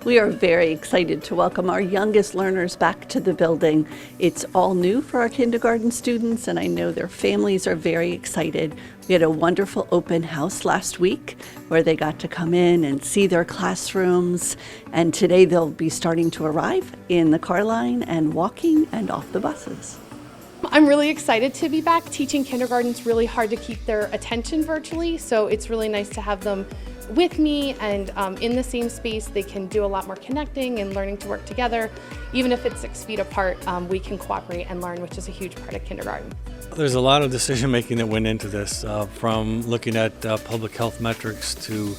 We are very excited to welcome our youngest learners back to the building. It's all new for our kindergarten students, and I know their families are very excited. We had a wonderful open house last week where they got to come in and see their classrooms, and today they'll be starting to arrive in the car line and walking and off the buses. I'm really excited to be back. Teaching kindergarten is really hard to keep their attention virtually, so it's really nice to have them with me and in the same space. They can do a lot more connecting and learning to work together. Even if it's 6 feet apart, we can cooperate and learn, which is a huge part of kindergarten. There's a lot of decision making that went into this, from looking at public health metrics to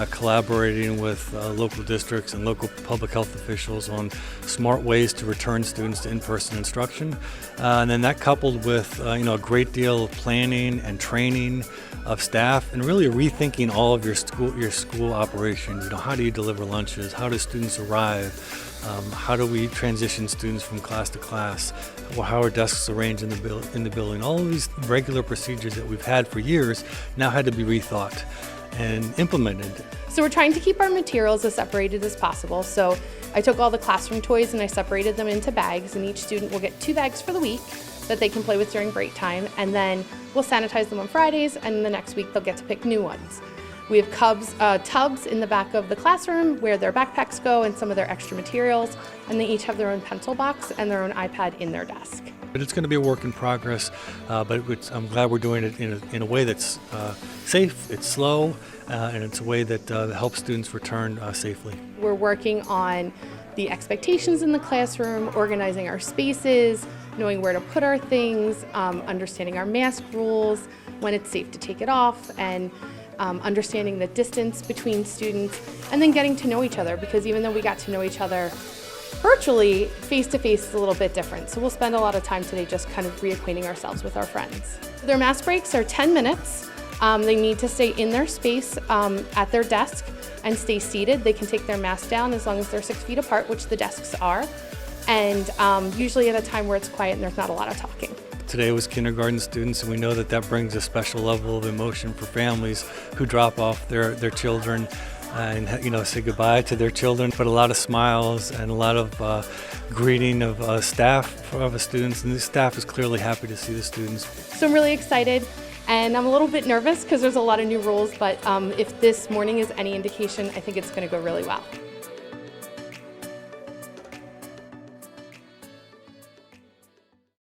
collaborating with local districts and local public health officials on smart ways to return students to in-person instruction. And then that coupled with a great deal of planning and training of staff and really rethinking all of your school operations. How do you deliver lunches? How do students arrive? How do we transition students from class to class? How are desks arranged in the building? All of these regular procedures that we've had for years now had to be rethought and implemented. So we're trying to keep our materials as separated as possible. So I took all the classroom toys and I separated them into bags, and each student will get 2 bags for the week that they can play with during break time, and then we'll sanitize them on Fridays, and the next week they'll get to pick new ones. We have tubs in the back of the classroom where their backpacks go and some of their extra materials, and they each have their own pencil box and their own iPad in their desk. But it's going to be a work in progress, but I'm glad we're doing it in a way that's safe, it's slow, and it's a way that helps students return safely. We're working on the expectations in the classroom, organizing our spaces, knowing where to put our things, understanding our mask rules, when it's safe to take it off, and understanding the distance between students, and then getting to know each other, because even though we got to know each other virtually, face-to-face is a little bit different. So we'll spend a lot of time today just kind of reacquainting ourselves with our friends. Their mask breaks are 10 minutes. They need to stay in their space at their desk and stay seated. They can take their mask down as long as they're 6 feet apart, which the desks are, and usually at a time where it's quiet and there's not a lot of talking. Today was kindergarten students, and we know that brings a special level of emotion for families who drop off their children and say goodbye to their children. But a lot of smiles and a lot of greeting of staff of the students, and the staff is clearly happy to see the students. So I'm really excited, and I'm a little bit nervous because there's a lot of new rules, but if this morning is any indication, I think it's going to go really well.